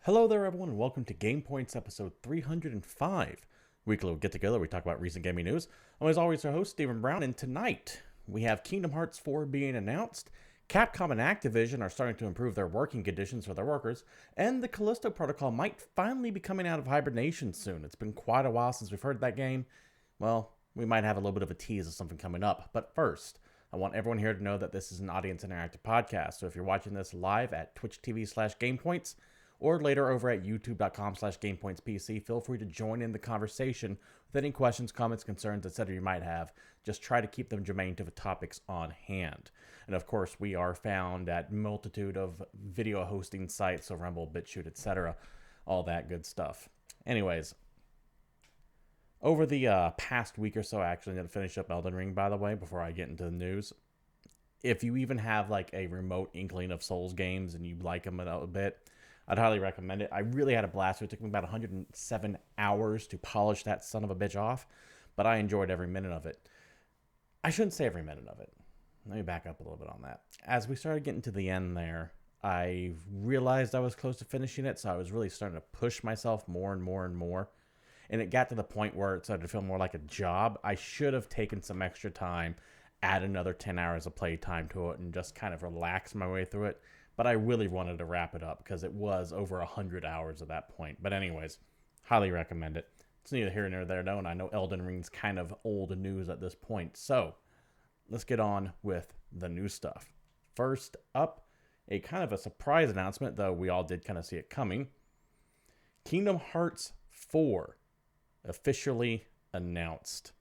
Hello there, everyone, and welcome to GamePoints episode 305. Weekly get-together, we talk about recent gaming news. I'm as always your host, Stephen Brown, and tonight we have Kingdom Hearts 4 being announced, Capcom and Activision are starting to improve their working conditions for their workers, and the Kalisto Protocol might finally be coming out of hibernation soon. It's been quite a while since we've heard that game. Well, we might have a little bit of a tease of something coming up, but first, I want everyone here to know that this is an audience interactive podcast, so if you're watching this live at Twitch TV/GamePoints, or later over at youtube.com/GamePointsPC, feel free to join in the conversation with any questions, comments, concerns, etc. you might have. Just try to keep them germane to the topics on hand. And of course, we are found at multitude of video hosting sites, so Rumble, BitChute, etc. All that good stuff. Anyways, over the past week or so, actually, I'm going to finish up Elden Ring, by the way, before I get into the news. If you even have like a remote inkling of Souls games and you like them a little bit, I'd highly recommend it. I really had a blast. It took me about 107 hours to polish that son of a bitch off, but I enjoyed every minute of it. I shouldn't say every minute of it. Let me back up a little bit on that. As we started getting to the end there, I realized I was close to finishing it, so I was really starting to push myself more and more and more. And it got to the point where it started to feel more like a job. I should have taken some extra time, add another 10 hours of playtime to it, and just kind of relax my way through it. But I really wanted to wrap it up because it was over 100 hours at that point. But anyways, highly recommend it. It's neither here nor there, though, and I know Elden Ring's kind of old news at this point. So let's get on with the new stuff. First up, a kind of a surprise announcement, though we all did kind of see it coming. Kingdom Hearts 4 officially announced.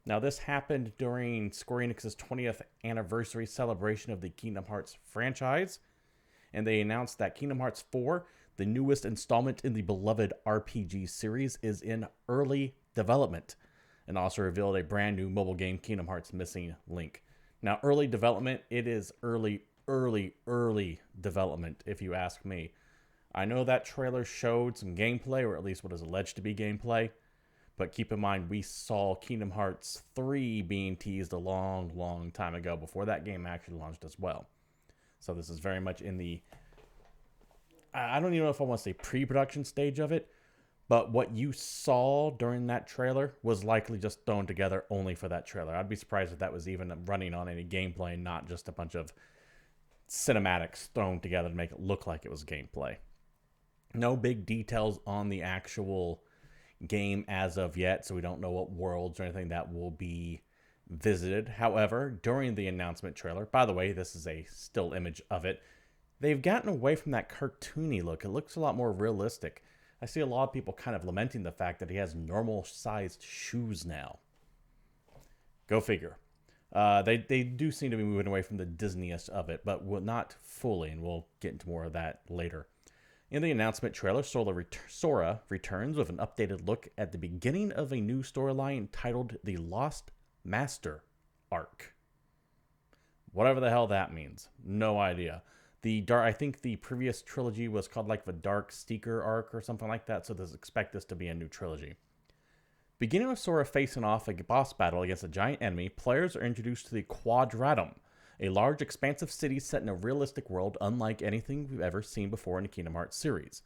Now, this happened during Square Enix's 20th anniversary celebration of the Kingdom Hearts franchise. And they announced that Kingdom Hearts 4, the newest installment in the beloved RPG series, is in early development, and also revealed a brand new mobile game, Kingdom Hearts Missing Link. Now, early development, it is early development, if you ask me. I know that trailer showed some gameplay, or at least what is alleged to be gameplay, but keep in mind, we saw Kingdom Hearts 3 being teased a long time ago, before that game actually launched as well. So this is very much in the, I don't even know if I want to say pre-production stage of it, but what you saw during that trailer was likely just thrown together only for that trailer. I'd be surprised if that was even running on any gameplay, not just a bunch of cinematics thrown together to make it look like it was gameplay. No big details on the actual game as of yet, so we don't know what worlds or anything that will be visited. However, during the announcement trailer, by the way, this is a still image of it, they've gotten away from that cartoony look. It looks a lot more realistic. I see a lot of people kind of lamenting the fact that he has normal sized shoes now. Go figure. They do seem to be moving away from the Disney-est of it, but not fully, and we'll get into more of that later. In the announcement trailer, Sora returns with an updated look at the beginning of a new storyline titled The Lost Master arc. Whatever the hell that means. No idea. I think the previous trilogy was called like the Dark Seeker arc or something like that, so expect this to be a new trilogy. Beginning with Sora facing off a boss battle against a giant enemy, players are introduced to the Quadratum, a large expansive city set in a realistic world unlike anything we've ever seen before in the Kingdom Hearts series.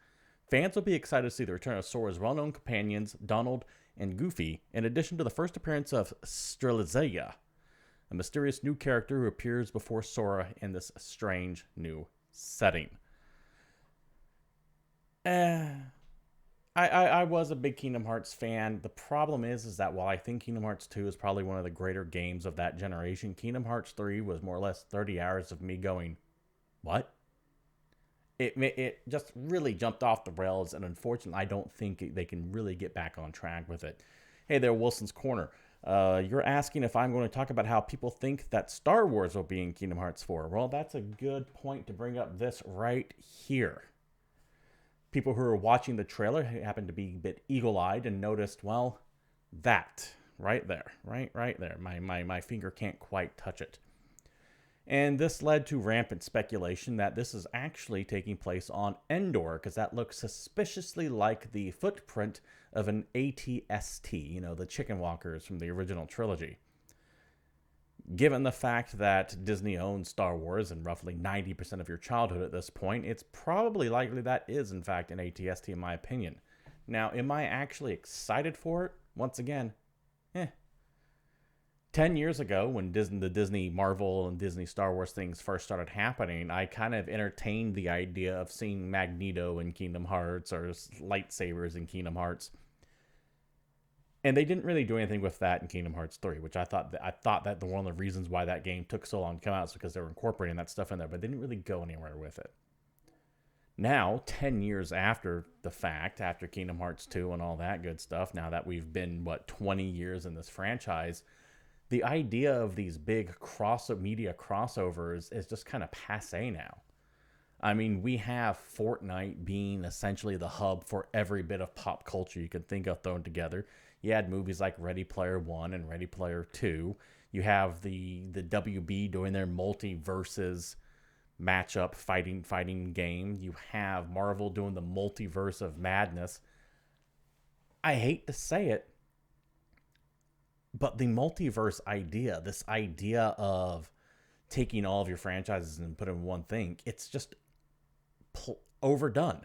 Fans will be excited to see the return of Sora's well-known companions, Donald and Goofy, in addition to the first appearance of Strelitzia, a mysterious new character who appears before Sora in this strange new setting. I was a big Kingdom Hearts fan. The problem is that while I think Kingdom Hearts 2 is probably one of the greater games of that generation, Kingdom Hearts 3 was more or less 30 hours of me going, what? It just really jumped off the rails, and unfortunately, I don't think they can really get back on track with it. Hey there, Wilson's Corner. You're asking if I'm going to talk about how people think that Star Wars will be in Kingdom Hearts 4. Well, that's a good point to bring up this right here. People who are watching the trailer happen to be a bit eagle-eyed and noticed, well, that right there, right there. My finger can't quite touch it. And this led to rampant speculation that this is actually taking place on Endor, because that looks suspiciously like the footprint of an ATST, the chicken walkers from the original trilogy. Given the fact that Disney owns Star Wars and roughly 90% of your childhood at this point, it's probably likely that is, in fact, an ATST in my opinion. Now, am I actually excited for it? Once again, 10 years ago, when the Disney Marvel and Disney Star Wars things first started happening, I kind of entertained the idea of seeing Magneto in Kingdom Hearts or lightsabers in Kingdom Hearts. And they didn't really do anything with that in Kingdom Hearts 3, which I thought that one of the reasons why that game took so long to come out is because they were incorporating that stuff in there, but they didn't really go anywhere with it. Now, 10 years after the fact, after Kingdom Hearts 2 and all that good stuff, now that we've been, 20 years in this franchise, the idea of these big media crossovers is just kind of passé now. I mean, we have Fortnite being essentially the hub for every bit of pop culture you can think of thrown together. You had movies like Ready Player One and Ready Player Two. You have the WB doing their multiverses matchup fighting game. You have Marvel doing the multiverse of madness. I hate to say it, but the multiverse idea, this idea of taking all of your franchises and put in one thing, it's just overdone.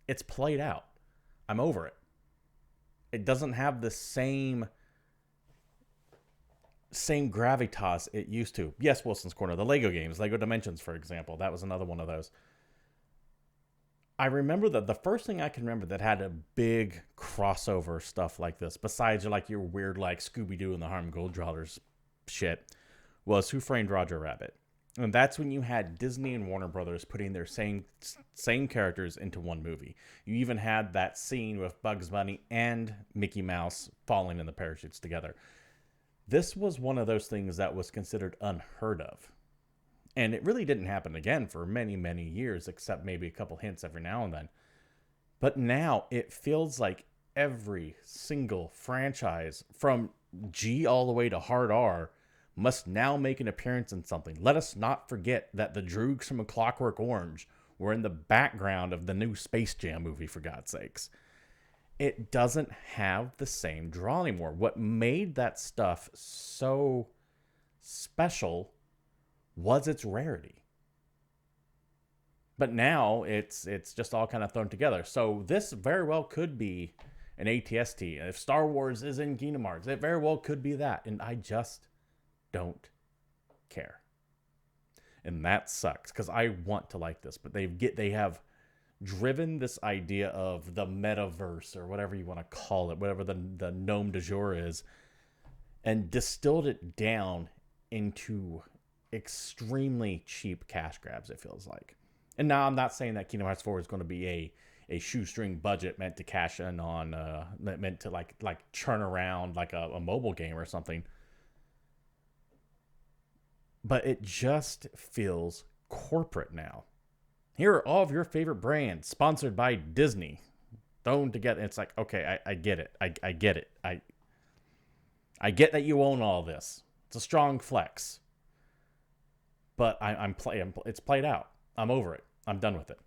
It's played out. I'm over it. It doesn't have the same gravitas it used to. Yes, Wilson's Corner, the Lego games, Lego Dimensions, for example. That was another one of those. I remember that the first thing I can remember that had a big crossover stuff like this, besides your weird Scooby-Doo and the Harlem Globetrotters shit, was Who Framed Roger Rabbit. And that's when you had Disney and Warner Brothers putting their same characters into one movie. You even had that scene with Bugs Bunny and Mickey Mouse falling in the parachutes together. This was one of those things that was considered unheard of. And it really didn't happen again for many, many years, except maybe a couple hints every now and then. But now it feels like every single franchise, from G all the way to Hard R, must now make an appearance in something. Let us not forget that the Droogs from A Clockwork Orange were in the background of the new Space Jam movie, for God's sakes. It doesn't have the same draw anymore. What made that stuff so special was its rarity. But now it's just all kind of thrown together. So this very well could be an ATST. If Star Wars is in Kingdom Hearts, it very well could be that. And I just don't care. And that sucks, because I want to like this. But they have driven this idea of the metaverse, or whatever you want to call it, whatever the nom de jour is, and distilled it down into extremely cheap cash grabs, it feels like. And now I'm not saying that Kingdom Hearts 4 is going to be a shoestring budget meant to cash in on, meant to like churn around like a mobile game or something. But it just feels corporate now. Here are all of your favorite brands sponsored by Disney thrown together. It's like, okay, I get it. I get it. I get that you own all this. It's a strong flex. But it's played out. I'm over it. I'm done with it.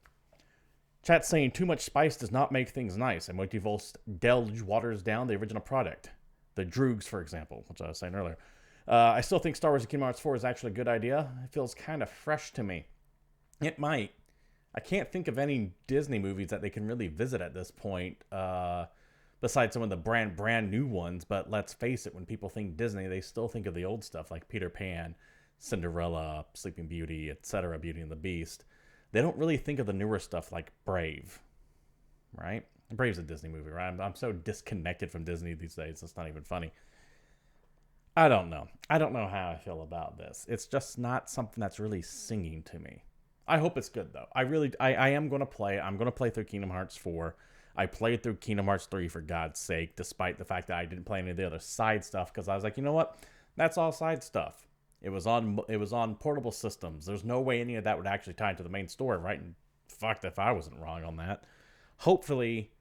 Chat's saying too much spice does not make things nice, and multiverse delge waters down the original product. The Droogs, for example, which I was saying earlier. I still think Star Wars Kingdom Hearts 4 is actually a good idea. It feels kind of fresh to me. It might. I can't think of any Disney movies that they can really visit at this point, besides some of the brand new ones. But let's face it, when people think Disney, they still think of the old stuff like Peter Pan, Cinderella, Sleeping Beauty, etc., Beauty and the Beast. They don't really think of the newer stuff like Brave, right? Brave's a Disney movie, right? I'm so disconnected from Disney these days, it's not even funny. I don't know. I don't know how I feel about this. It's just not something that's really singing to me. I hope it's good, though. I am going to play. I'm going to play through Kingdom Hearts 4. I played through Kingdom Hearts 3, for God's sake, despite the fact that I didn't play any of the other side stuff, because I was like, you know what? That's all side stuff. It was on portable systems. There's no way any of that would actually tie into the main story, right? And fucked if I wasn't wrong on that. Hopefully,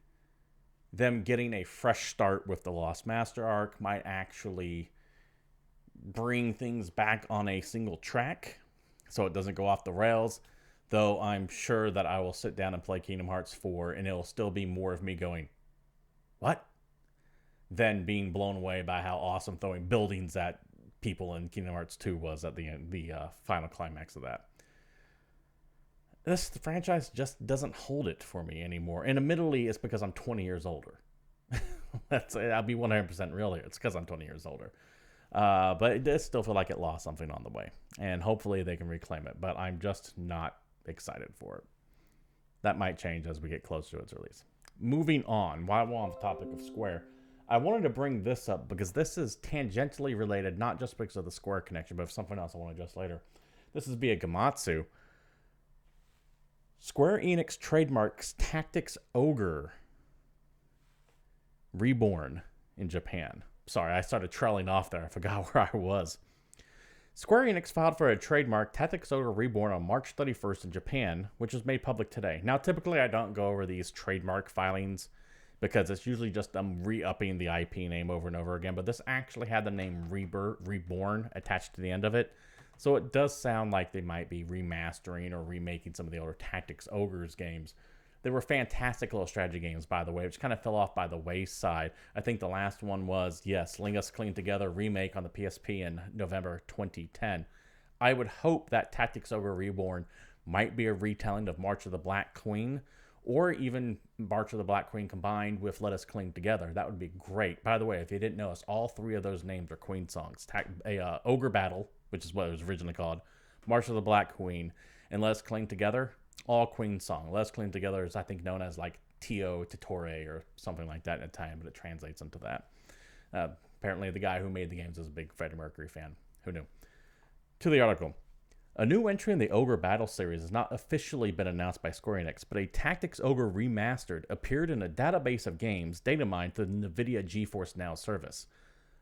them getting a fresh start with the Lost Master arc might actually bring things back on a single track so it doesn't go off the rails. Though I'm sure that I will sit down and play Kingdom Hearts 4 and it'll still be more of me going, what? Than being blown away by how awesome throwing buildings at people in Kingdom Hearts 2 was at the end, the final climax of that. This franchise just doesn't hold it for me anymore. And admittedly, it's because I'm 20 years older. I'll be 100% real here. It's because I'm 20 years older. But it does still feel like it lost something on the way. And hopefully they can reclaim it. But I'm just not excited for it. That might change as we get closer to its release. Moving on, while we're on the topic of Square, I wanted to bring this up because this is tangentially related, not just because of the Square connection, but something else I want to address later. This is via Gamatsu. Square Enix trademarks Tactics Ogre Reborn in Japan. Sorry, I started trailing off there. I forgot where I was. Square Enix filed for a trademark Tactics Ogre Reborn on March 31st in Japan, which was made public today. Now, typically I don't go over these trademark filings because it's usually just them re-upping the IP name over and over again, but this actually had the name Reborn attached to the end of it. So it does sound like they might be remastering or remaking some of the older Tactics Ogres games. They were fantastic little strategy games, by the way, which kind of fell off by the wayside. I think the last one was, yes, Ling Us Clean Together remake on the PSP in November 2010. I would hope that Tactics Ogre Reborn might be a retelling of March of the Black Queen, or even March of the Black Queen combined with Let Us Clean Together. That would be great. By the way, if you didn't notice, all three of those names are Queen songs. Ogre Battle, which is what it was originally called, March of the Black Queen, and Let Us Clean Together, all Queen song. Let Us Clean Together is, I think, known as like Tio Titore or something like that in Italian, but it translates into that. Apparently, the guy who made the games is a big Freddie Mercury fan. Who knew? To the article. A new entry in the Ogre Battle series has not officially been announced by Square Enix, but a Tactics Ogre Remastered appeared in a database of games data mined to the NVIDIA GeForce Now service.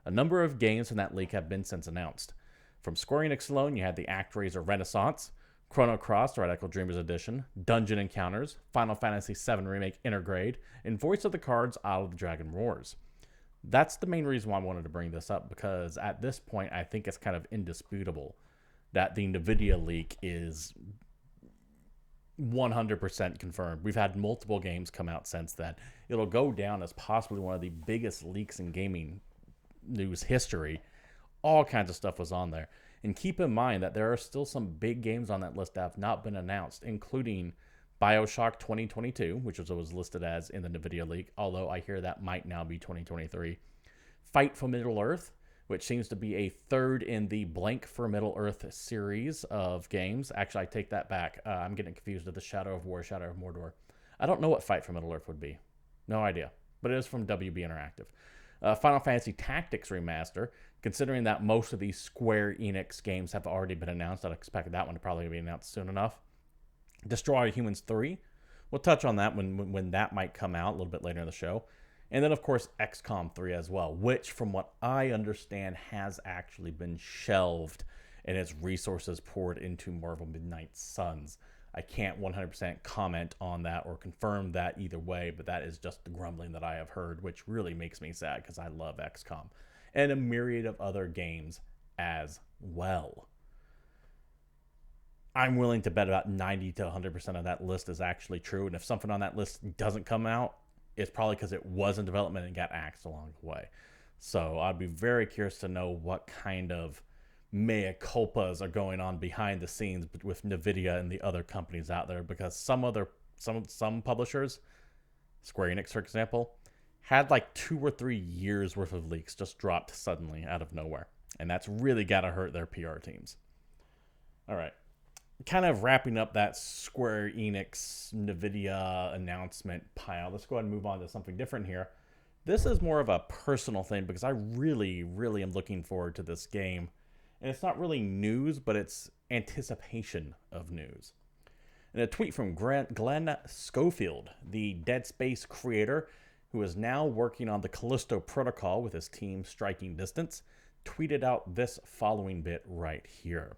A number of games from that leak have been since announced. From Square Enix alone, you had the ActRaiser Renaissance, Chrono Cross Radical Dreamers Edition, Dungeon Encounters, Final Fantasy VII Remake Intergrade, and Voice of the Cards Isle of the Dragon Roars. That's the main reason why I wanted to bring this up, because at this point, I think it's kind of indisputable that the NVIDIA leak is 100% confirmed. We've had multiple games come out since then. It'll go down as possibly one of the biggest leaks in gaming news history. All kinds of stuff was on there. And keep in mind that there are still some big games on that list that have not been announced, including BioShock 2022, which was listed as in the NVIDIA leak, although I hear that might now be 2023. Fight for Middle-earth, which seems to be a third in the Blank for Middle-earth series of games. Actually, I take that back. I'm getting confused with the Shadow of War, Shadow of Mordor. I don't know what Fight for Middle-earth would be. No idea. But it is from WB Interactive. Final Fantasy Tactics Remaster, considering that most of these Square Enix games have already been announced. I'd expect that one to probably be announced soon enough. Destroy Humans 3. We'll touch on that when that might come out a little bit later in the show. And then, of course, XCOM 3 as well, which, from what I understand, has actually been shelved and its resources poured into Marvel Midnight Suns. I can't 100% comment on that or confirm that either way, but that is just the grumbling that I have heard, which really makes me sad because I love XCOM and a myriad of other games as well. I'm willing to bet about 90 to 100% of that list is actually true, and if something on that list doesn't come out, it's probably because it was in development and got axed along the way. So I'd be very curious to know what kind of mea culpas are going on behind the scenes with NVIDIA and the other companies out there, because some publishers, Square Enix, for example, had like 2 or 3 years worth of leaks just dropped suddenly out of nowhere. And that's really got to hurt their PR teams. All right. Kind of wrapping up that Square Enix NVIDIA announcement pile, let's go ahead and move on to something different here. This is more of a personal thing because I really, really am looking forward to this game. And it's not really news, but it's anticipation of news. In a tweet from Glen Schofield, the Dead Space creator, who is now working on the Kalisto Protocol with his team Striking Distance, tweeted out this following bit right here.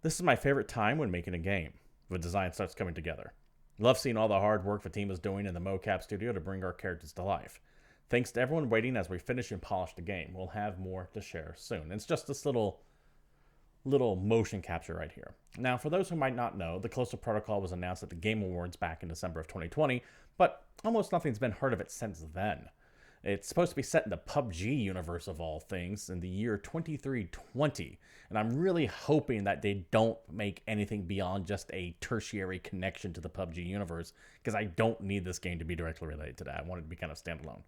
This is my favorite time when making a game, when design starts coming together. Love seeing all the hard work the team is doing in the mocap studio to bring our characters to life. Thanks to everyone waiting as we finish and polish the game. We'll have more to share soon. It's just this little motion capture right here. Now, for those who might not know, the Kalisto Protocol was announced at the Game Awards back in December of 2020, but almost nothing's been heard of it since then. It's supposed to be set in the PUBG universe of all things in the year 2320. And I'm really hoping that they don't make anything beyond just a tertiary connection to the PUBG universe, because I don't need this game to be directly related to that. I want it to be kind of standalone.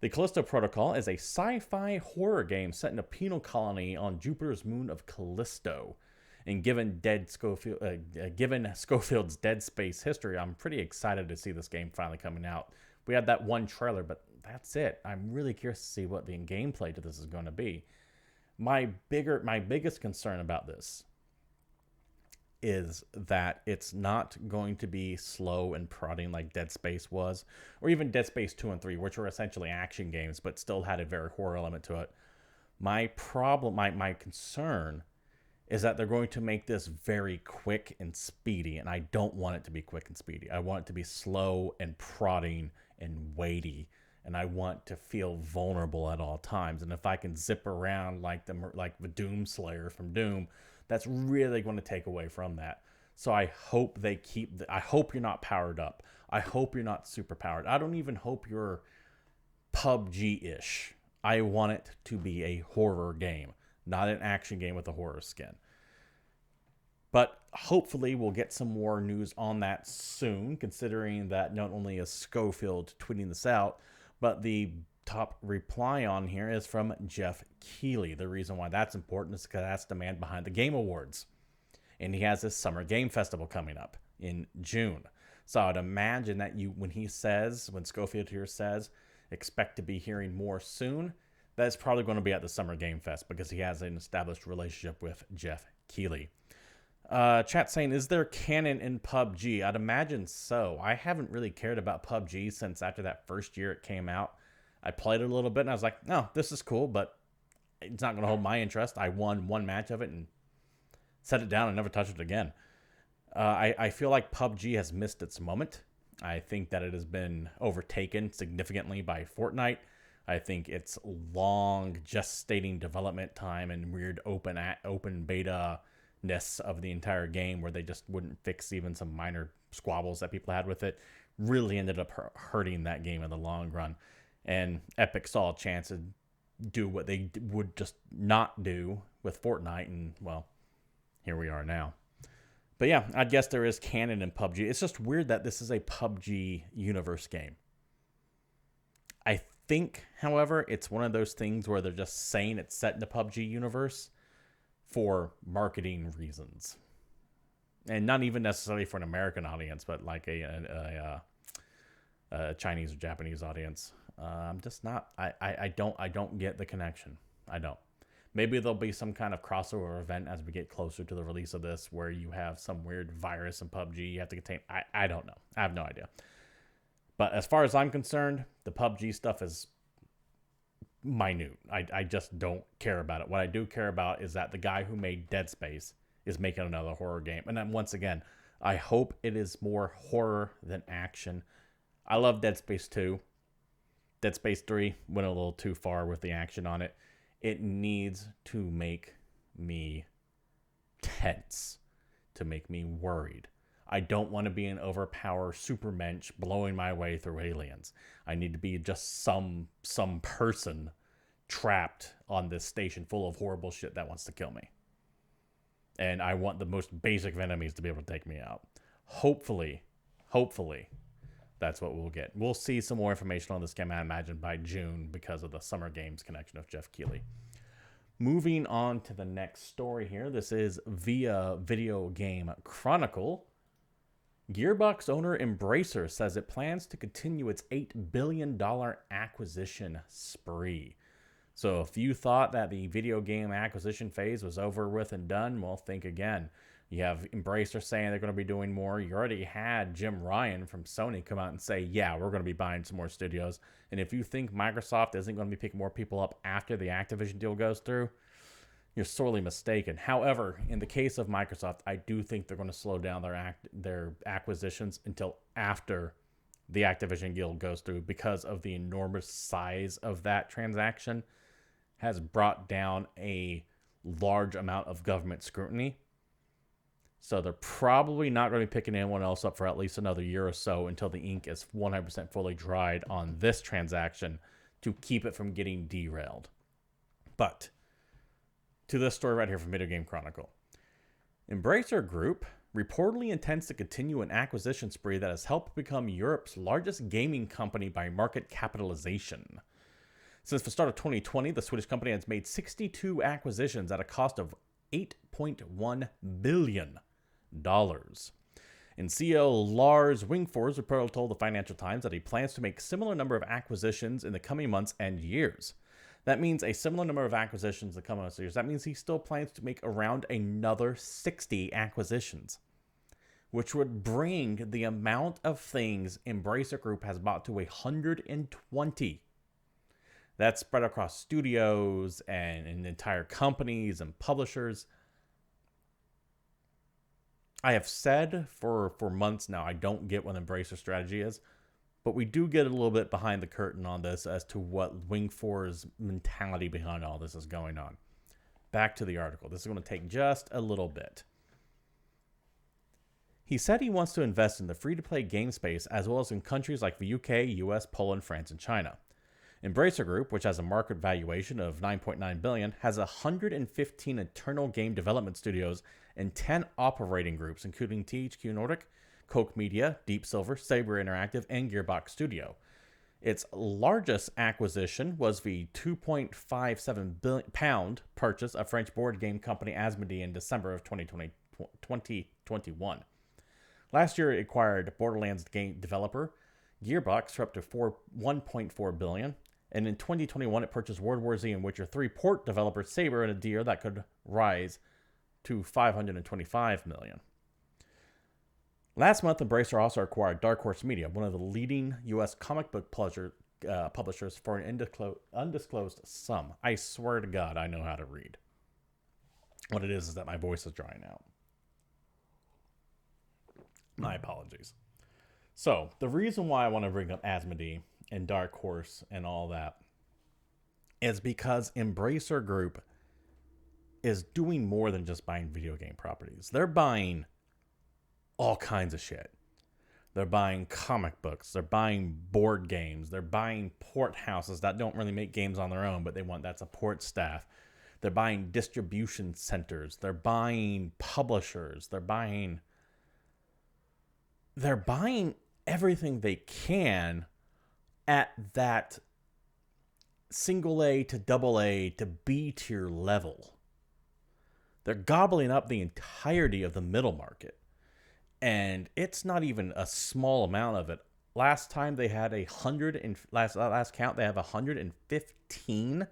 The Kalisto Protocol is a sci-fi horror game set in a penal colony on Jupiter's moon of Callisto. And given Schofield's Dead Space history, I'm pretty excited to see this game finally coming out. We had that one trailer, but that's it. I'm really curious to see what the gameplay to this is going to be. My biggest concern about this is that it's not going to be slow and prodding like Dead Space was, or even Dead Space 2 and 3, which were essentially action games, but still had a very horror element to it. My concern is that they're going to make this very quick and speedy, and I don't want it to be quick and speedy. I want it to be slow and prodding and weighty, and I want to feel vulnerable at all times. And if I can zip around like the Doom Slayer from Doom, that's really going to take away from that. So I hope they keep... I hope you're not powered up. I hope you're not super powered. I don't even hope you're PUBG-ish. I want it to be a horror game, not an action game with a horror skin. But hopefully we'll get some more news on that soon, considering that not only is Schofield tweeting this out, but the top reply on here is from Jeff Keighley. The reason why that's important is because that's the man behind the Game Awards. And he has this Summer Game Festival coming up in June. So I'd imagine that when Schofield here says, expect to be hearing more soon, that's probably going to be at the Summer Game Fest, because he has an established relationship with Jeff Keighley. Chat saying, is there canon in PUBG? I'd imagine so. I haven't really cared about PUBG since after that first year it came out. I played it a little bit and I was like, no, this is cool, but it's not going to hold my interest. I won one match of it and set it down and never touched it again. I feel like PUBG has missed its moment. I think that it has been overtaken significantly by Fortnite. I think its long gestating development time and weird open beta-ness of the entire game, where they just wouldn't fix even some minor squabbles that people had with it, really ended up hurting that game in the long run. And Epic saw a chance to do what they would just not do with Fortnite, and, well, here we are now. But yeah, I guess there is canon in PUBG. It's just weird that this is a PUBG universe game. I think, however, it's one of those things where they're just saying it's set in the PUBG universe for marketing reasons. And not even necessarily for an American audience, but like a Chinese or Japanese audience. I'm just not... I don't get the connection. I don't. Maybe there'll be some kind of crossover event as we get closer to the release of this, where you have some weird virus in PUBG you have to contain. I don't know. I have no idea. But as far as I'm concerned, the PUBG stuff is minute. I just don't care about it. What I do care about is that the guy who made Dead Space is making another horror game. And then once again, I hope it is more horror than action. I love Dead Space 2. Dead Space 3 went a little too far with the action on it. It needs to make me tense, to make me worried. I don't want to be an overpowered supermensch blowing my way through aliens. I need to be just some person trapped on this station full of horrible shit that wants to kill me. And I want the most basic of enemies to be able to take me out. Hopefully, that's what we'll get. We'll see some more information on this game, I imagine, by June, because of the Summer Games connection of Jeff Keighley. Moving on to the next story here. This is via Video Game Chronicle. Gearbox owner Embracer says it plans to continue its $8 billion acquisition spree. So if you thought that the video game acquisition phase was over with and done, well, think again. You have Embracer saying they're going to be doing more. You already had Jim Ryan from Sony come out and say, yeah, we're going to be buying some more studios. And if you think Microsoft isn't going to be picking more people up after the Activision deal goes through, you're sorely mistaken. However, in the case of Microsoft, I do think they're going to slow down their acquisitions until after the Activision deal goes through, because of the enormous size of that transaction has brought down a large amount of government scrutiny. So they're probably not going to be picking anyone else up for at least another year or so, until the ink is 100% fully dried on this transaction to keep it from getting derailed. But to this story right here from Video Game Chronicle. Embracer Group reportedly intends to continue an acquisition spree that has helped become Europe's largest gaming company by market capitalization. Since the start of 2020, the Swedish company has made 62 acquisitions at a cost of $8.1 billion. And CEO Lars Wingfors reportedly told the Financial Times that he plans to make a similar number of acquisitions in the coming months and years. That means a similar number of acquisitions in the coming months and years. That means he still plans to make around another 60 acquisitions, which would bring the amount of things Embracer Group has bought to 120. That's spread across studios and entire companies and publishers. I have said for months now, I don't get what Embracer strategy is, but we do get a little bit behind the curtain on this as to what Wingfors' mentality behind all this is going on. Back to the article. This is going to take just a little bit. He said he wants to invest in the free-to-play game space as well as in countries like the UK, US, Poland, France, and China. Embracer Group, which has a market valuation of $9.9 billion, has 115 internal game development studios and 10 operating groups, including THQ Nordic, Koch Media, Deep Silver, Saber Interactive, and Gearbox Studio. Its largest acquisition was the £2.57 billion purchase of French board game company Asmodee in December of 2021. Last year, it acquired Borderlands game developer Gearbox for up to $1.4 billion. And in 2021, it purchased World War Z and Witcher 3 port developer Saber in a deal that could rise to $525 million. Last month, Embracer also acquired Dark Horse Media, one of the leading U.S. comic book publishers, for an undisclosed sum. I swear to God, I know how to read. What it is that my voice is drying out. My apologies. So, the reason why I want to bring up Asmodee and Dark Horse and all that is because Embracer Group is doing more than just buying video game properties. They're buying all kinds of shit. They're buying comic books. They're buying board games. They're buying port houses that don't really make games on their own, but they want that support staff. They're buying distribution centers. They're buying publishers. They're buying everything they can at that single A to double A to B tier level. They're gobbling up the entirety of the middle market. And it's not even a small amount of it. Last time they had last count, they have 115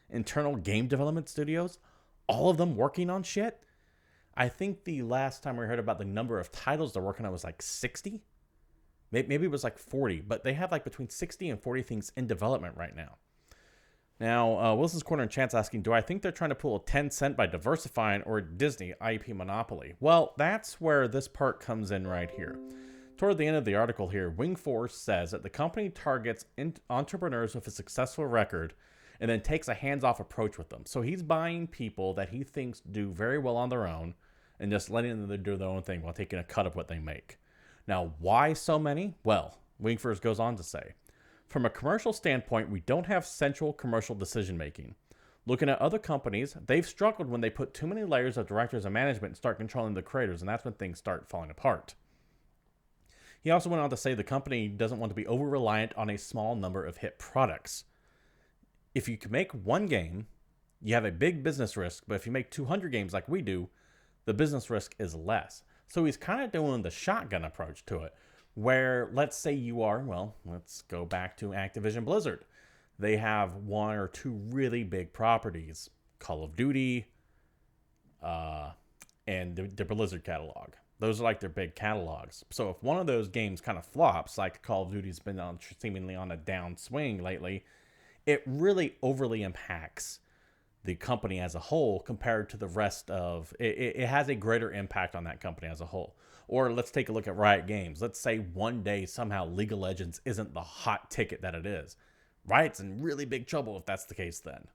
internal game development studios, all of them working on shit. I think the last time we heard about the number of titles they're working on was like 60. Maybe it was like 40, but they have like between 60 and 40 things in development right now. Now, Wilson's Corner and Chance asking, do I think they're trying to pull a Tencent by diversifying or Disney IP monopoly? Well, that's where this part comes in right here. Toward the end of the article here, Wingforce says that the company targets entrepreneurs with a successful record and then takes a hands-off approach with them. So he's buying people that he thinks do very well on their own and just letting them do their own thing while taking a cut of what they make. Now, why so many? Well, Wingforce goes on to say, from a commercial standpoint, we don't have central commercial decision-making. Looking at other companies, they've struggled when they put too many layers of directors and management and start controlling the creators, and that's when things start falling apart. He also went on to say the company doesn't want to be over-reliant on a small number of hit products. If you can make one game, you have a big business risk, but if you make 200 games like we do, the business risk is less. So he's kind of doing the shotgun approach to it, where let's say you are, well, let's go back to Activision Blizzard. They have one or two really big properties, Call of Duty, and the Blizzard catalog. Those are like their big catalogs. So if one of those games kind of flops, like Call of Duty's been seemingly on a downswing lately, it really overly impacts the company as a whole compared to the rest of it has a greater impact on that company as a whole. Or let's take a look at Riot Games. Let's say one day somehow League of Legends isn't the hot ticket that it is. Riot's in really big trouble if that's the case then.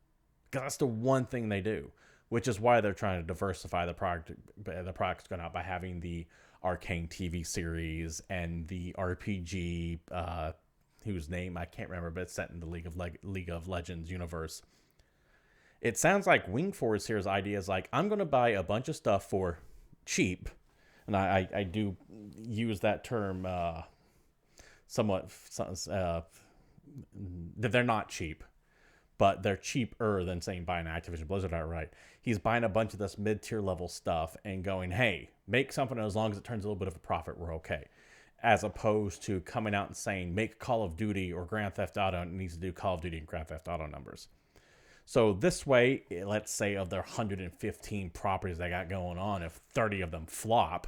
Because that's the one thing they do, which is why they're trying to diversify the products going out by having the Arcane TV series and the RPG whose name I can't remember, but it's set in the League of Legends universe. It sounds like Wing Force here's idea is like, I'm going to buy a bunch of stuff for cheap. And I do use that term somewhat, that they're not cheap, but they're cheaper than saying buying Activision Blizzard outright. He's buying a bunch of this mid-tier level stuff and going, hey, make something as long as it turns a little bit of a profit, we're okay. As opposed to coming out and saying, make Call of Duty or Grand Theft Auto, and it needs to do Call of Duty and Grand Theft Auto numbers. So this way, let's say of their 115 properties they got going on, if 30 of them flop,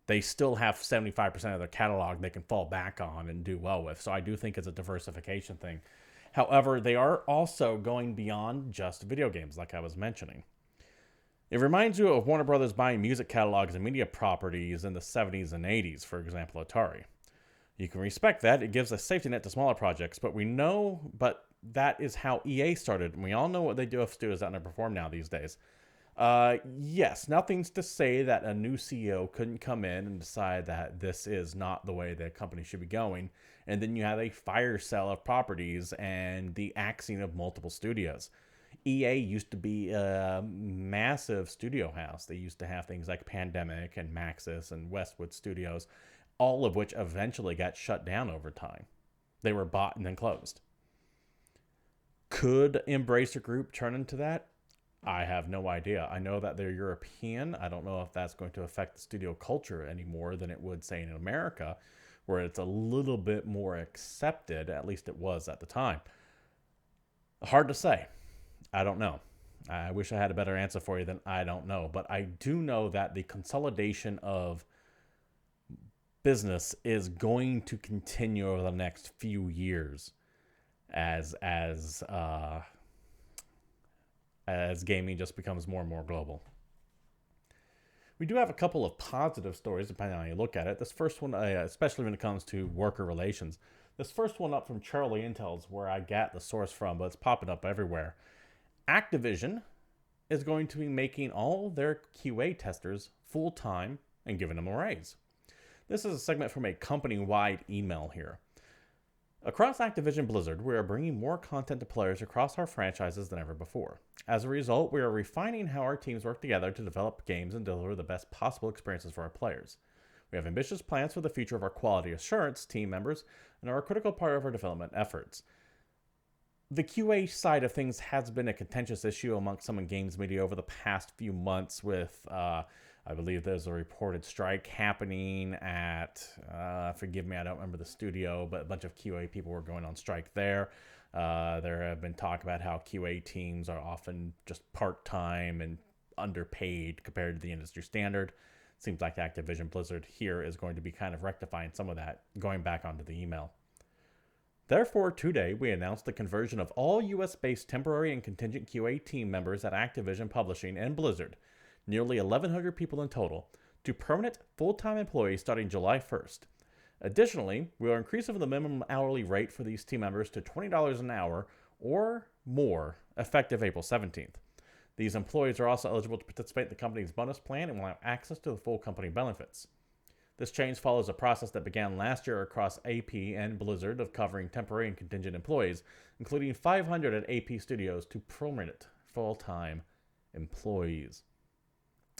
they still have 75% of their catalog they can fall back on and do well with. So I do think it's a diversification thing. However, they are also going beyond just video games, like I was mentioning. It reminds you of Warner Brothers buying music catalogs and media properties in the 70s and 80s, for example, Atari. You can respect that. It gives a safety net to smaller projects, but that is how EA started, and we all know what they do if studios that underperform now these days. Yes, nothing's to say that a new CEO couldn't come in and decide that this is not the way the company should be going, and then you have a fire sale of properties and the axing of multiple studios. EA used to be a massive studio house. They used to have things like Pandemic and Maxis and Westwood Studios, all of which eventually got shut down over time. They were bought and then closed. Could Embracer Group turn into that? I have no idea. I know that they're European. I don't know if that's going to affect the studio culture any more than it would, say, in America, where it's a little bit more accepted. At least it was at the time. Hard to say. I don't know. I wish I had a better answer for you than I don't know. But I do know that the consolidation of business is going to continue over the next few years as gaming just becomes more and more global. We do have a couple of positive stories, depending on how you look at it. This first one, especially when it comes to worker relations. This first one up from Charlie Intel's where I got the source from, but it's popping up everywhere. Activision is going to be making all their QA testers full-time and giving them a raise. This is a segment from a company-wide email here. Across Activision Blizzard, we are bringing more content to players across our franchises than ever before. As a result, we are refining how our teams work together to develop games and deliver the best possible experiences for our players. We have ambitious plans for the future of our quality assurance team members and are a critical part of our development efforts. The QA side of things has been a contentious issue amongst some in games media over the past few months with, I believe there's a reported strike happening at, forgive me, I don't remember the studio, but a bunch of QA people were going on strike there. There have been talk about how QA teams are often just part-time and underpaid compared to the industry standard. Seems like Activision Blizzard here is going to be kind of rectifying some of that, going back onto the email. Therefore, today, we announced the conversion of all US-based temporary and contingent QA team members at Activision Publishing and Blizzard, nearly 1,100 people in total, to permanent full-time employees starting July 1st. Additionally, we are increasing the minimum hourly rate for these team members to $20 an hour or more, effective April 17th. These employees are also eligible to participate in the company's bonus plan and will have access to the full company benefits. This change follows a process that began last year across AP and Blizzard of covering temporary and contingent employees, including 500 at AP Studios to permanent full-time employees.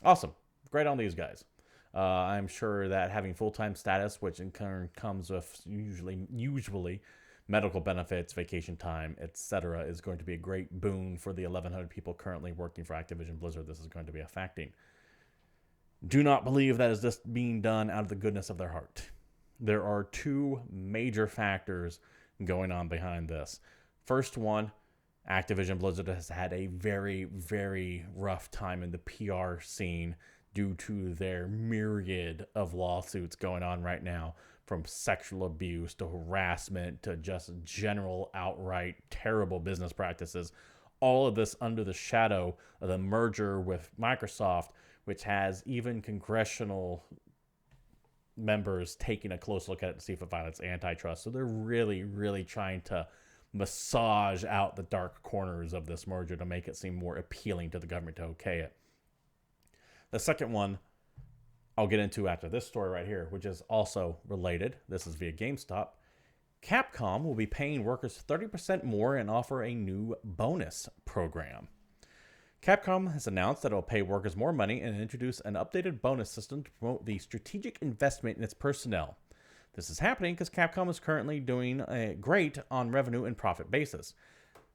Awesome. Great on these guys. I'm sure that having full-time status, which in turn comes with usually medical benefits, vacation time, etc., is going to be a great boon for the 1,100 people currently working for Activision Blizzard. This is going to be affecting. Do not believe that is just being done out of the goodness of their heart. There are two major factors going on behind this. First one, Activision Blizzard has had a very, very rough time in the PR scene due to their myriad of lawsuits going on right now, from sexual abuse to harassment to just general outright terrible business practices. All of this under the shadow of the merger with Microsoft, which has even congressional members taking a close look at it to see if it violates antitrust. So they're really, really trying to massage out the dark corners of this merger to make it seem more appealing to the government to okay it. The second one I'll get into after this story right here, which is also related. This is via GameStop. Capcom will be paying workers 30% more and offer a new bonus program. Capcom has announced that it will pay workers more money and introduce an updated bonus system to promote the strategic investment in its personnel. This is happening because Capcom is currently doing great on revenue and profit basis.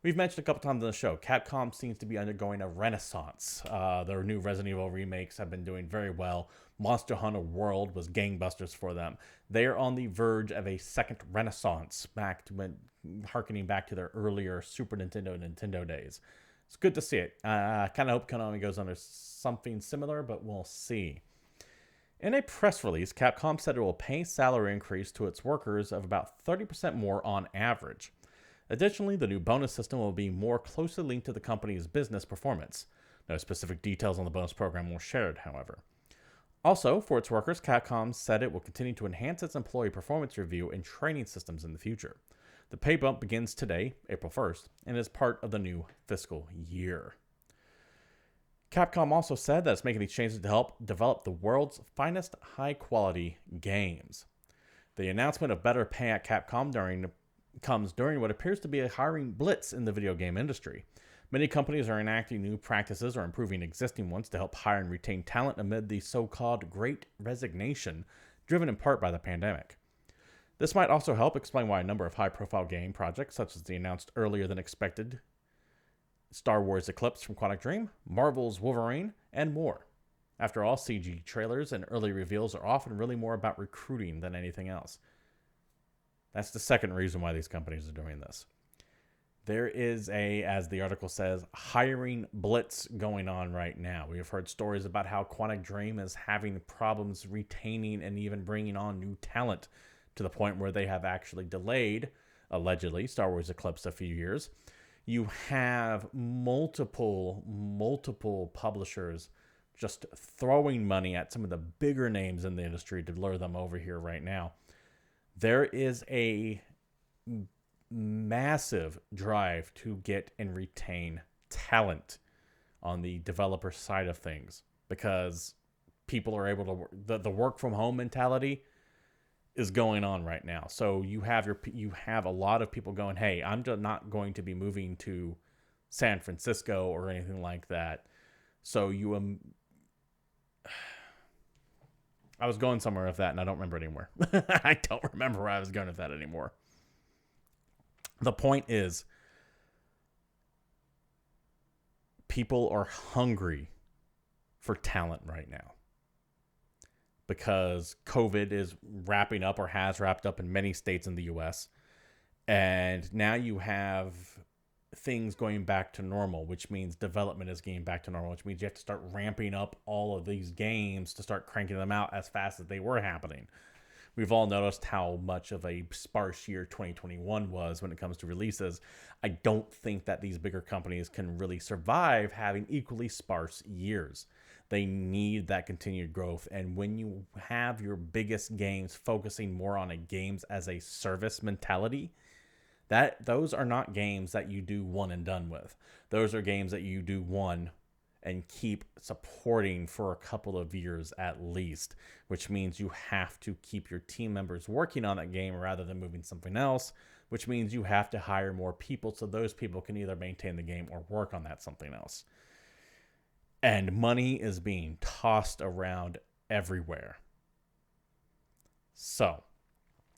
We've mentioned a couple times on the show, Capcom seems to be undergoing a renaissance. Their new Resident Evil remakes have been doing very well. Monster Hunter World was gangbusters for them. They are on the verge of a second renaissance, harkening back to their earlier Super Nintendo days. It's good to see it. I kind of hope Konami goes under something similar, but we'll see. In a press release, Capcom said it will pay salary increase to its workers of about 30% more on average. Additionally, the new bonus system will be more closely linked to the company's business performance. No specific details on the bonus program were shared, however. Also, for its workers, Capcom said it will continue to enhance its employee performance review and training systems in the future. The pay bump begins today, April 1st, and is part of the new fiscal year. Capcom also said that it's making these changes to help develop the world's finest high-quality games. The announcement of better pay at Capcom comes during what appears to be a hiring blitz in the video game industry. Many companies are enacting new practices or improving existing ones to help hire and retain talent amid the so-called Great Resignation, driven in part by the pandemic. This might also help explain why a number of high-profile game projects, such as the announced earlier than expected Star Wars Eclipse from Quantic Dream, Marvel's Wolverine, and more. After all, CG trailers and early reveals are often really more about recruiting than anything else. That's the second reason why these companies are doing this. There is as the article says, hiring blitz going on right now. We have heard stories about how Quantic Dream is having problems retaining and even bringing on new talent to the point where they have actually delayed, allegedly, Star Wars Eclipse a few years. You have multiple publishers just throwing money at some of the bigger names in the industry to lure them over here right now. There is a massive drive to get and retain talent on the developer side of things because people are able to work. The work from home mentality is going on right now. So you have a lot of people going, hey, I'm just not going to be moving to San Francisco or anything like that. So I was going somewhere with that and I don't remember anymore. I don't remember where I was going with that anymore. The point is, people are hungry for talent right now because COVID is wrapping up or has wrapped up in many states in the U.S. And now you have things going back to normal, which means development is getting back to normal, which means you have to start ramping up all of these games to start cranking them out as fast as they were happening. We've all noticed how much of a sparse year 2021 was when it comes to releases. I don't think that these bigger companies can really survive having equally sparse years. They need that continued growth. And when you have your biggest games focusing more on a games as a service mentality, those are not games that you do one and done with. Those are games that you do one and keep supporting for a couple of years at least, which means you have to keep your team members working on that game rather than moving something else, which means you have to hire more people so those people can either maintain the game or work on that something else. And money is being tossed around everywhere. So,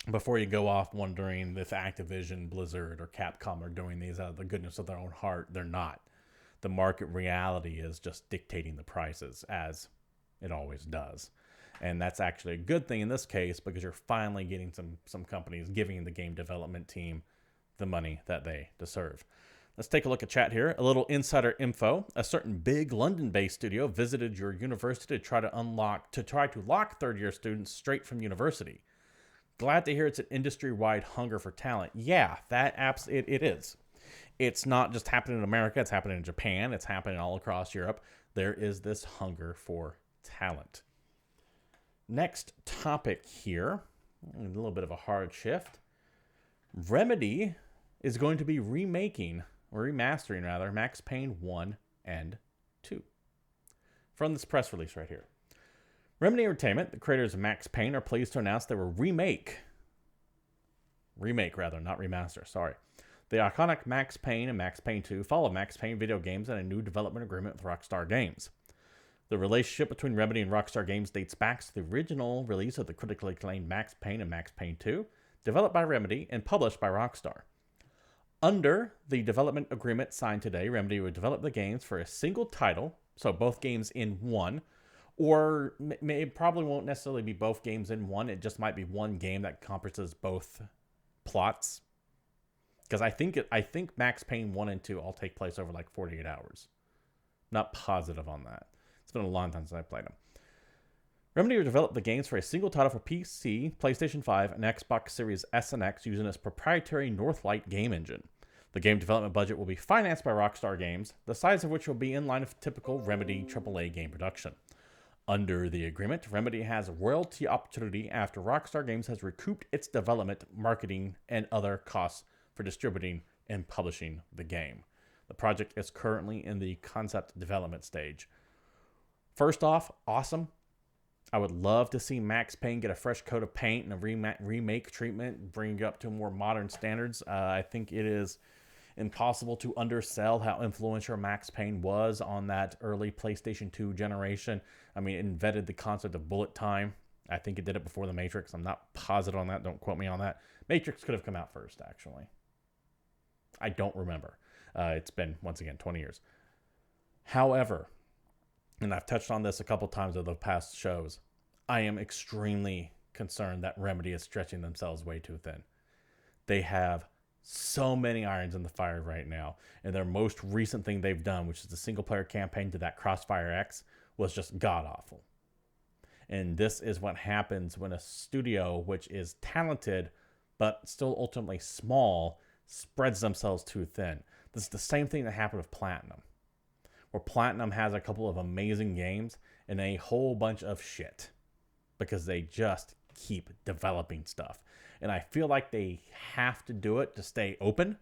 before you go off wondering if Activision, Blizzard, or Capcom are doing these out of the goodness of their own heart, they're not. The market reality is just dictating the prices, as it always does. And that's actually a good thing in this case because you're finally getting some companies giving the game development team the money that they deserve. Let's take a look at chat here. A little insider info. A certain big London-based studio visited your university to try to lock third-year students straight from university. Glad to hear it's an industry-wide hunger for talent. Yeah, it is. It's not just happening in America. It's happening in Japan. It's happening all across Europe. There is this hunger for talent. Next topic here, a little bit of a hard shift. Remedy is going to be remastering Max Payne 1 and 2. From this press release right here. Remedy Entertainment, the creators of Max Payne, are pleased to announce they will remake remake rather, not remaster, sorry. The iconic Max Payne and Max Payne 2 follow Max Payne video games and a new development agreement with Rockstar Games. The relationship between Remedy and Rockstar Games dates back to the original release of the critically acclaimed Max Payne and Max Payne 2, developed by Remedy and published by Rockstar. Under the development agreement signed today, Remedy would develop the games for a single title, so both games in one, or it probably won't necessarily be both games in one, it just might be one game that encompasses both plots. Because I think Max Payne 1 and 2 all take place over like 48 hours. Not positive on that. It's been a long time since I played them. Remedy will develop the games for a single title for PC, PlayStation 5, and Xbox Series S and X using its proprietary Northlight game engine. The game development budget will be financed by Rockstar Games, the size of which will be in line with typical Remedy AAA game production. Under the agreement, Remedy has a royalty opportunity after Rockstar Games has recouped its development, marketing, and other costs for distributing and publishing the game. The project is currently in the concept development stage. First off, awesome. I would love to see Max Payne get a fresh coat of paint and a remake treatment, bring it up to more modern standards. I think it is impossible to undersell how influential Max Payne was on that early PlayStation 2 generation. I mean, it invented the concept of bullet time. I think it did it before The Matrix. I'm not positive on that. Don't quote me on that. Matrix could have come out first, actually. I don't remember. It's been, once again, 20 years. However, and I've touched on this a couple times over the past shows, I am extremely concerned that Remedy is stretching themselves way too thin. They have so many irons in the fire right now, and their most recent thing they've done, which is the single-player campaign to that Crossfire X, was just god-awful. And this is what happens when a studio, which is talented, but still ultimately small, spreads themselves too thin. This is the same thing that happened with Platinum, where Platinum has a couple of amazing games and a whole bunch of shit because they just keep developing stuff. And I feel like they have to do it to stay open,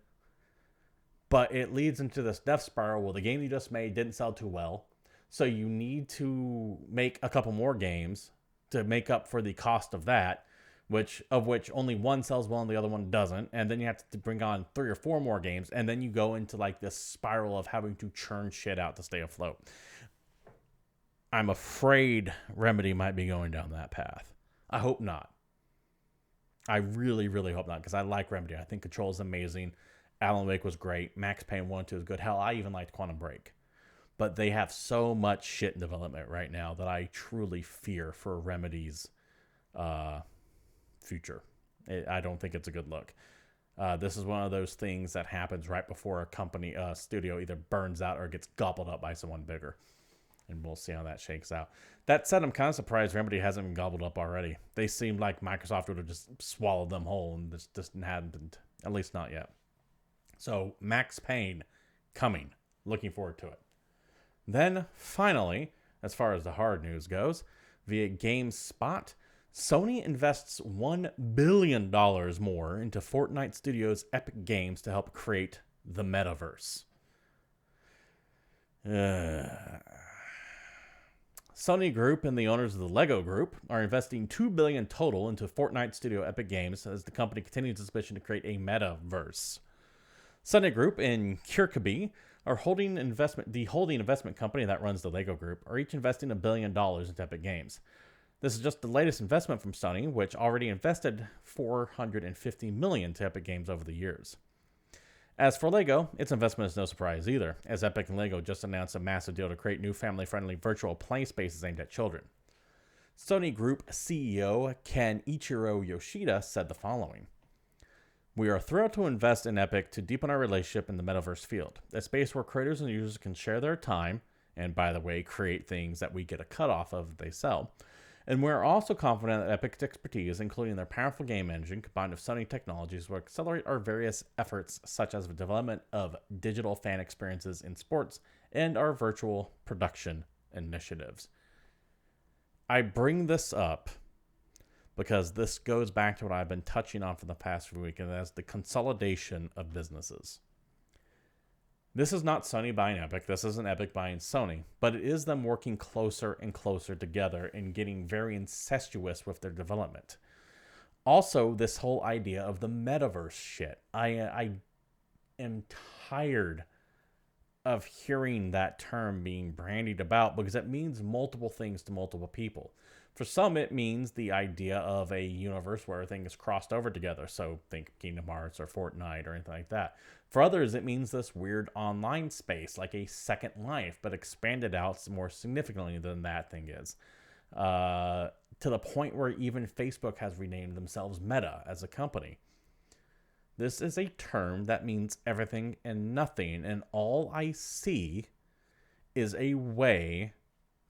but it leads into this death spiral where the game you just made didn't sell too well, so you need to make a couple more games to make up for the cost of that, which only one sells well and the other one doesn't, and then you have to bring on 3 or 4 more games, and then you go into like this spiral of having to churn shit out to stay afloat. I'm afraid Remedy might be going down that path. I hope not. I really, really hope not, because I like Remedy. I think Control is amazing. Alan Wake was great. Max Payne 1 and 2 is good. Hell, I even liked Quantum Break. But they have so much shit in development right now that I truly fear for Remedy's future. I don't think it's a good look. This is one of those things that happens right before a studio either burns out or gets gobbled up by someone bigger. And we'll see how that shakes out. That said, I'm kind of surprised Remedy hasn't been gobbled up already. They seemed like Microsoft would have just swallowed them whole, and this just hadn't, at least not yet. So, Max Payne coming. Looking forward to it. Then, finally, as far as the hard news goes, via GameSpot, Sony invests $1 billion more into Fortnite Studios' Epic Games to help create the Metaverse. Sony Group and the owners of the Lego Group are investing $2 billion total into Fortnite Studio Epic Games as the company continues its mission to create a Metaverse. Sony Group and Kirkby are the holding investment company that runs the Lego Group, are each investing $1 billion into Epic Games. This is just the latest investment from Sony, which already invested $450 million to Epic Games over the years. As for Lego, its investment is no surprise either, as Epic and Lego just announced a massive deal to create new family-friendly virtual play spaces aimed at children. Sony Group CEO Kenichiro Yoshida said the following: "We are thrilled to invest in Epic to deepen our relationship in the metaverse field, a space where creators and users can share their time, and by the way, create things that we get a cut off of if they sell. And we're also confident that Epic's expertise, including their powerful game engine combined with Sony technologies, will accelerate our various efforts, such as the development of digital fan experiences in sports and our virtual production initiatives." I bring this up because this goes back to what I've been touching on for the past few weeks, and that's the consolidation of businesses. This is not Sony buying Epic. This isn't Epic buying Sony. But it is them working closer and closer together and getting very incestuous with their development. Also, this whole idea of the metaverse shit. I am tired of hearing that term being brandied about because it means multiple things to multiple people. For some, it means the idea of a universe where everything is crossed over together. So think Kingdom Hearts or Fortnite or anything like that. For others, it means this weird online space, like a Second Life, but expanded out more significantly than that thing is. To the point where even Facebook has renamed themselves Meta as a company. This is a term that means everything and nothing, and all I see is a way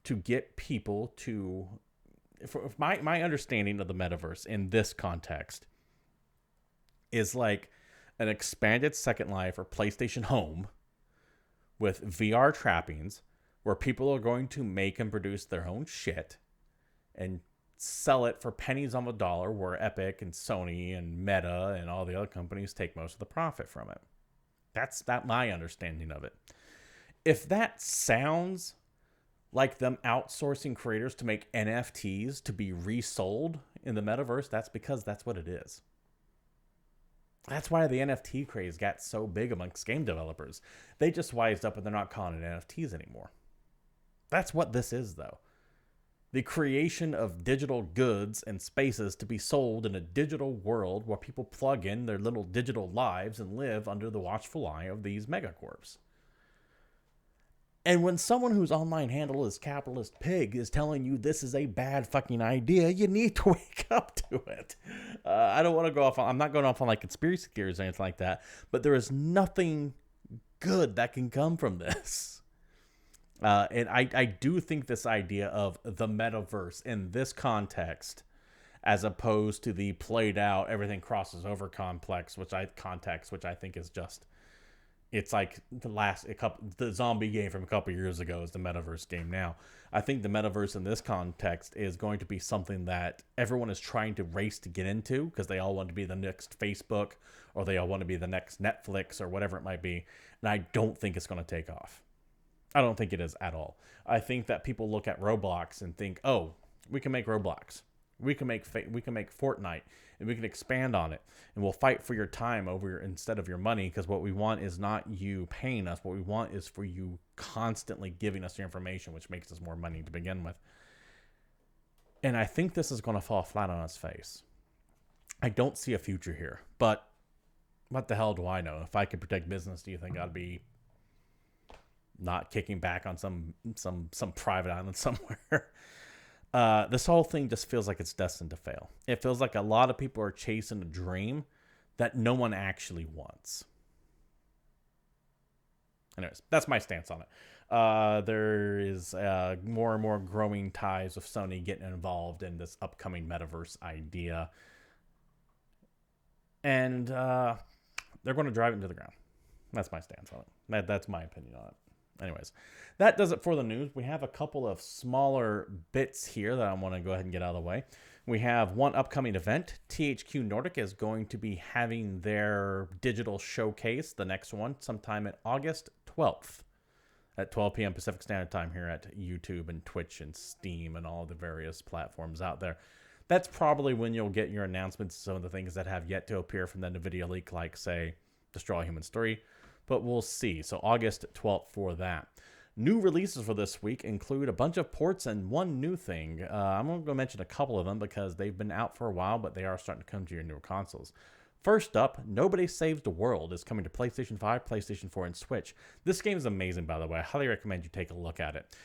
to get people to... My understanding of the metaverse in this context is like an expanded Second Life or PlayStation Home with VR trappings where people are going to make and produce their own shit and sell it for pennies on the dollar, where Epic and Sony and Meta and all the other companies take most of the profit from it. That's my understanding of it. If that sounds like them outsourcing creators to make NFTs to be resold in the metaverse, that's because that's what it is. That's why the NFT craze got so big amongst game developers. They just wised up and they're not calling it NFTs anymore. That's what this is, though. The creation of digital goods and spaces to be sold in a digital world where people plug in their little digital lives and live under the watchful eye of these megacorps. And when someone whose online handle is Capitalist Pig is telling you this is a bad fucking idea, you need to wake up to it. I don't want to go off on... I'm not going off on like conspiracy theories or anything like that, but there is nothing good that can come from this. And I do think this idea of the metaverse in this context, as opposed to the played out everything crosses over complex, which I think is just, it's like the zombie game from a couple years ago is the metaverse game now. I think the metaverse in this context is going to be something that everyone is trying to race to get into because they all want to be the next Facebook or they all want to be the next Netflix or whatever it might be. And I don't think it's going to take off. I don't think it is at all. I think that people look at Roblox and think, oh, we can make Roblox. We can make Fortnite, and we can expand on it. And we'll fight for your time instead of your money, because what we want is not you paying us. What we want is for you constantly giving us your information, which makes us more money to begin with. And I think this is going to fall flat on its face. I don't see a future here. But what the hell do I know? If I could protect business, do you think I'd be not kicking back on some private island somewhere? This whole thing just feels like it's destined to fail. It feels like a lot of people are chasing a dream that no one actually wants. Anyways, that's my stance on it. There is more and more growing ties with Sony getting involved in this upcoming metaverse idea. And they're going to drive it into the ground. That's my stance on it. That's my opinion on it. Anyways, that does it for the news. We have a couple of smaller bits here that I want to go ahead and get out of the way. We have one upcoming event. THQ Nordic is going to be having their digital showcase, the next one, sometime at August 12th at 12 p.m. Pacific Standard Time here at YouTube and Twitch and Steam and all the various platforms out there. That's probably when you'll get your announcements of some of the things that have yet to appear from the NVIDIA leak, like, say, Destroy Humans 3. But we'll see. So August 12th for that. New releases for this week include a bunch of ports and one new thing. I'm going to mention a couple of them because they've been out for a while, but they are starting to come to your newer consoles. First up, Nobody Saves the World is coming to PlayStation 5, PlayStation 4, and Switch. This game is amazing, by the way. I highly recommend you take a look at it.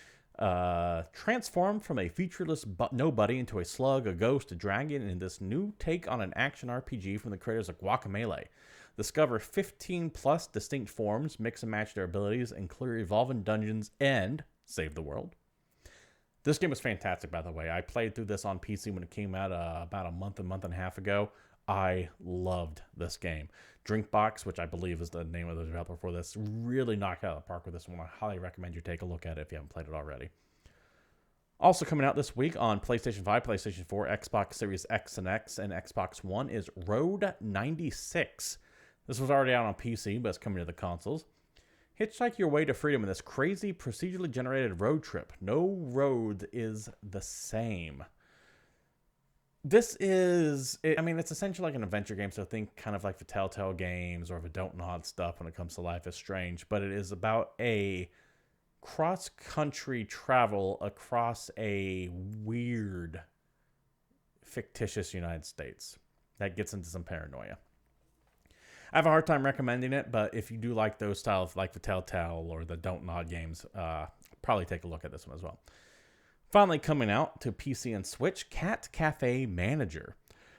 Transformed from a featureless nobody into a slug, a ghost, a dragon, in this new take on an action RPG from the creators of Guacamelee. Discover 15 plus distinct forms, mix and match their abilities, and clear evolving dungeons, and save the world. This game is fantastic, by the way. I played through this on PC when it came out about a month and a half ago. I loved this game. Drinkbox, which I believe is the name of the developer for this, really knocked out of the park with this one. I highly recommend you take a look at it if you haven't played it already. Also coming out this week on PlayStation 5, PlayStation 4, Xbox Series X and X, and Xbox One is Road 96. This was already out on PC, but it's coming to the consoles. Hitchhike your way to freedom in this crazy, procedurally generated road trip. No road is the same. This is, I mean, it's essentially like an adventure game, so think kind of like the Telltale games or the Don't Nod stuff when it comes to Life is Strange, but it is about a cross-country travel across a weird, fictitious United States that gets into some paranoia. I have a hard time recommending it, but if you do like those styles, like the Telltale or the Don't Nod games, probably take a look at this one as well. Finally coming out to PC and Switch, Cat Cafe Manager.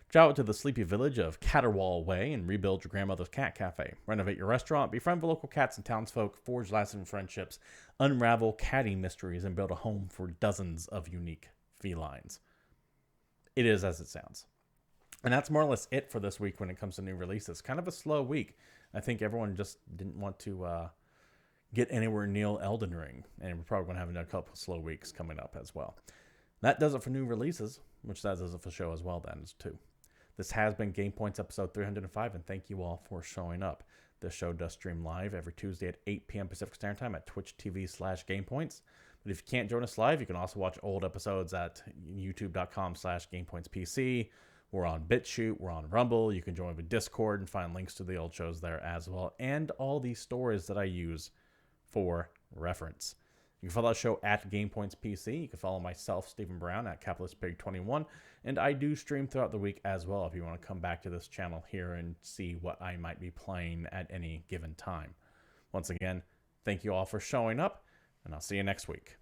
Travel to the sleepy village of Caterwall Way and rebuild your grandmother's cat cafe. Renovate your restaurant, befriend the local cats and townsfolk, forge lasting friendships, unravel catty mysteries, and build a home for dozens of unique felines. It is as it sounds. And that's more or less it for this week when it comes to new releases. Kind of a slow week. I think everyone just didn't want to get anywhere near Elden Ring. And we're probably going to have another couple of slow weeks coming up as well. That does it for new releases, which that does it for the show as well then, too. This has been GamePoints episode 305, and thank you all for showing up. This show does stream live every Tuesday at 8 p.m. Pacific Standard Time at Twitch TV/GamePoints. But if you can't join us live, you can also watch old episodes at youtube.com/GamePointsPC. We're on BitChute, we're on Rumble. You can join with Discord and find links to the old shows there as well, and all these stories that I use for reference. You can follow the show at GamePoints PC. You can follow myself, Stephen Brown, at CapitalistPig21. And I do stream throughout the week as well if you want to come back to this channel here and see what I might be playing at any given time. Once again, thank you all for showing up, and I'll see you next week.